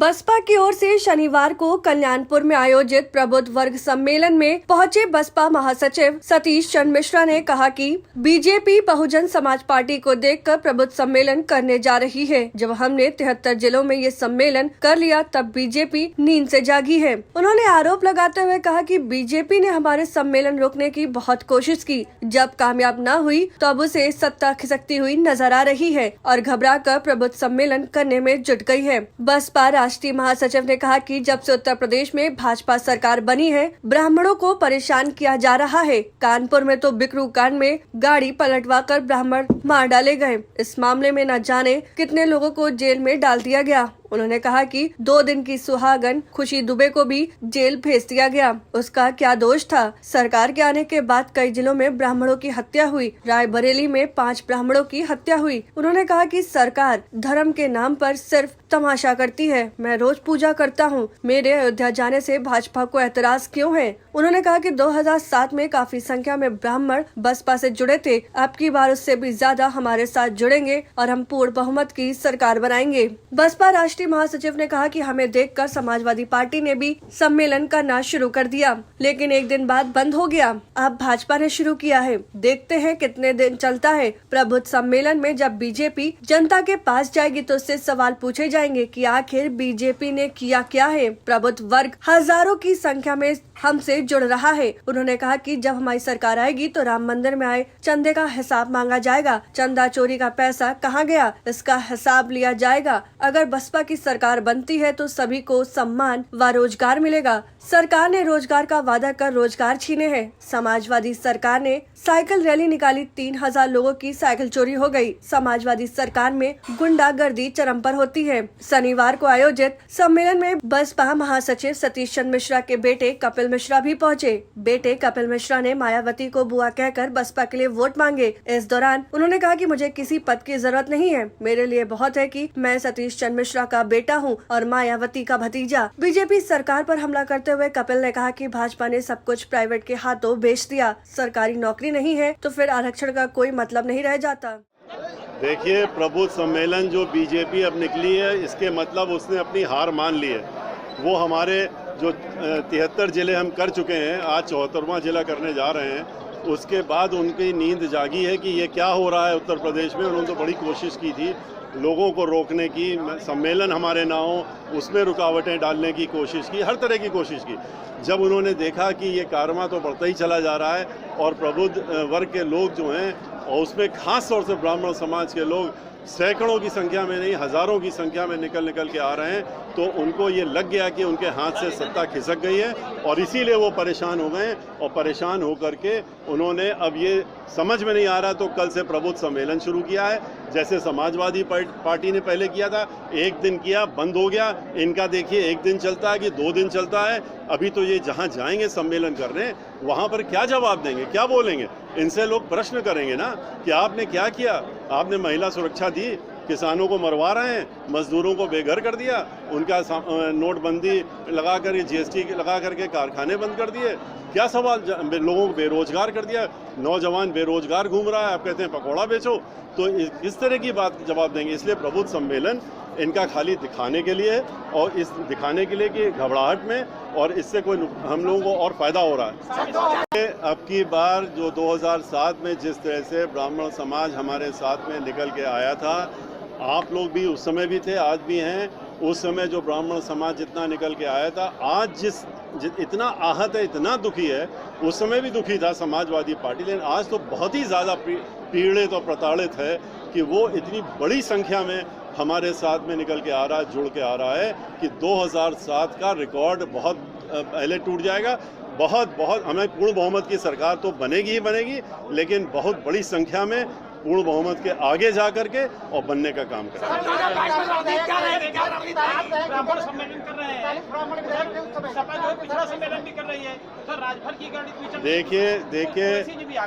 बसपा की ओर से शनिवार को कल्याणपुर में आयोजित प्रबुद्ध वर्ग सम्मेलन में पहुंचे बसपा महासचिव सतीश चंद्र मिश्रा ने कहा कि बीजेपी बहुजन समाज पार्टी को देखकर प्रबुद्ध सम्मेलन करने जा रही है। जब हमने 73 जिलों में ये सम्मेलन कर लिया तब बीजेपी नींद से जागी है। उन्होंने आरोप लगाते हुए कहा कि बीजेपी ने हमारे सम्मेलन रोकने की बहुत कोशिश की, जब कामयाब न हुई तो अब उसे सत्ता खिसकती हुई नजर आ रही है और घबरा कर प्रबुद्ध सम्मेलन करने में जुट गई है। बसपा राष्ट्रीय महासचिव ने कहा कि जब से उत्तर प्रदेश में भाजपा सरकार बनी है, ब्राह्मणों को परेशान किया जा रहा है। कानपुर में तो बिकरू कांड में गाड़ी पलटवाकर ब्राह्मण मार डाले गए। इस मामले में न जाने कितने लोगों को जेल में डाल दिया गया। उन्होंने कहा कि 2 दिन की सुहागन खुशी दुबे को भी जेल भेज दिया गया। उसका क्या दोष था? सरकार के आने के बाद कई जिलों में ब्राह्मणों की हत्या हुई। रायबरेली में 5 ब्राह्मणों की हत्या हुई। उन्होंने कहा कि सरकार धर्म के नाम पर सिर्फ तमाशा करती है। मैं रोज पूजा करता हूँ, मेरे अयोध्या जाने से भाजपा को एतराज क्यों है? उन्होंने कहा कि 2007 में काफी संख्या में ब्राह्मण बसपा से जुड़े थे। अब की बार उससे भी ज्यादा हमारे साथ जुड़ेंगे और हम पूर्ण बहुमत की सरकार बनाएंगे। बसपा राष्ट्रीय महासचिव ने कहा कि हमें देखकर समाजवादी पार्टी ने भी सम्मेलन करना शुरू कर दिया, लेकिन एक दिन बाद बंद हो गया। अब भाजपा ने शुरू किया है, देखते हैं कितने दिन चलता है। प्रबुद्ध सम्मेलन में जब बीजेपी जनता के पास जाएगी तो उससे सवाल पूछे जाएंगे कि आखिर बीजेपी ने किया क्या है। प्रबुद्ध वर्ग हजारों की संख्या में हमसे जुड़ रहा है। उन्होंने कहा कि जब हमारी सरकार आएगी तो राम मंदिर में आए चंदे का हिसाब मांगा जाएगा। चंदा चोरी का पैसा कहाँ गया, इसका हिसाब लिया जाएगा। अगर बसपा की सरकार बनती है तो सभी को सम्मान व रोजगार मिलेगा। सरकार ने रोजगार का वादा कर रोजगार छीने हैं। समाजवादी सरकार ने साइकिल रैली निकाली, 3000 लोगों की साइकिल चोरी हो गई। समाजवादी सरकार में गुंडागर्दी चरम पर होती है। शनिवार को आयोजित सम्मेलन में बसपा महासचिव सतीश चंद्र मिश्रा के बेटे कपिल मिश्रा भी पहुंचे। बेटे कपिल मिश्रा ने मायावती को बुआ कहकर बसपा के लिए वोट मांगे। इस दौरान उन्होंने कहा कि मुझे किसी पद की जरूरत नहीं है, मेरे लिए बहुत है कि मैं सतीश चंद्र मिश्रा का बेटा हूं और मायावती का भतीजा। बीजेपी सरकार पर हमला करते हुए कपिल ने कहा कि भाजपा ने सब कुछ प्राइवेट के हाथों बेच दिया। सरकारी नौकरी नहीं है तो फिर आरक्षण का कोई मतलब नहीं रह जाता। देखिए, प्रबुद्ध सम्मेलन जो बीजेपी अब निकली है, इसके मतलब उसने अपनी हार मान ली है। वो हमारे जो 73 जिले हम कर चुके हैं, आज 74वां जिला करने जा रहे हैं। उसके बाद उनकी नींद जागी है कि ये क्या हो रहा है उत्तर प्रदेश में। उन्होंने तो बड़ी कोशिश की थी लोगों को रोकने की, सम्मेलन हमारे ना हो उसमें रुकावटें डालने की कोशिश की, हर तरह की कोशिश की। जब उन्होंने देखा कि ये कारवां तो बढ़ता ही चला जा रहा है और प्रबुद्ध वर्ग के लोग जो हैं, और उसमें खास तौर से ब्राह्मण समाज के लोग सैकड़ों की संख्या में नहीं हजारों की संख्या में निकल के आ रहे हैं, तो उनको ये लग गया कि उनके हाथ से सत्ता खिसक गई है और इसीलिए वो परेशान हो गए। और परेशान होकर के उन्होंने अब ये समझ में नहीं आ रहा तो कल से प्रबुद्ध सम्मेलन शुरू किया है। जैसे समाजवादी पार्टी ने पहले किया था, 1 दिन किया, बंद हो गया। इनका देखिए 1 दिन चलता है कि 2 दिन चलता है। अभी तो ये जहाँ जाएंगे सम्मेलन करने, वहाँ पर क्या जवाब देंगे, क्या बोलेंगे? इनसे लोग प्रश्न करेंगे ना कि आपने क्या किया। आपने महिला सुरक्षा दी, किसानों को मरवा रहे हैं, मजदूरों को बेघर कर दिया, उनका नोटबंदी लगा कर, GST लगा करके कारखाने बंद कर दिए। क्या सवाल? लोगों को बेरोजगार कर दिया, नौजवान बेरोजगार घूम रहा है, आप कहते हैं पकौड़ा बेचो। तो इस तरह की बात जवाब देंगे। इसलिए प्रबुद्ध सम्मेलन इनका खाली दिखाने के लिए है, और इस दिखाने के लिए कि घबराहट में और इससे कोई हम लोगों को और फायदा हो रहा है। अब की बार जो 2007 में जिस तरह से ब्राह्मण समाज हमारे साथ में निकल के आया था, आप लोग भी उस समय भी थे, आज भी हैं। उस समय जो ब्राह्मण समाज जितना निकल के आया था, आज इतना आहत है, इतना दुखी है, उस समय भी दुखी था समाजवादी पार्टी, लेकिन आज तो बहुत ही ज़्यादा पीड़ित और प्रताड़ित है कि वो इतनी बड़ी संख्या में हमारे साथ में निकल के आ रहा है, जुड़ के आ रहा है कि 2007 का रिकॉर्ड बहुत पहले टूट जाएगा। बहुत हमें पूर्ण बहुमत की सरकार तो बनेगी ही बनेगी, लेकिन बहुत बड़ी संख्या में पूर्ण बहुमत के आगे जा करके और बनने का काम करें।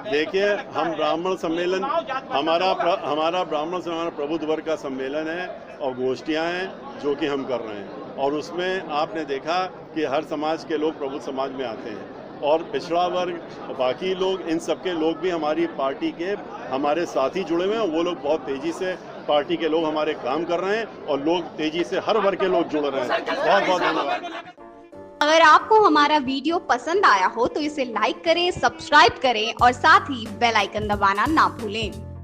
देखिए हम ब्राह्मण सम्मेलन, हमारा ब्राह्मण सम्मेलन प्रबुद्ध वर्ग का सम्मेलन है और गोष्ठियां हैं जो कि हम कर रहे हैं, और उसमें आपने देखा कि हर समाज के लोग प्रबुद्ध समाज में आते हैं और पिछड़ा वर्ग, बाकी लोग, इन सबके लोग भी हमारी पार्टी के हमारे साथ ही जुड़े हुए हैं। वो लोग बहुत तेज़ी से पार्टी के लोग हमारे काम कर रहे हैं और लोग तेजी से हर वर्ग के लोग जुड़ रहे हैं। बहुत बहुत धन्यवाद। अगर आपको हमारा वीडियो पसंद आया हो तो इसे लाइक करें, सब्सक्राइब करें और साथ ही बेल आइकन दबाना ना भूलें।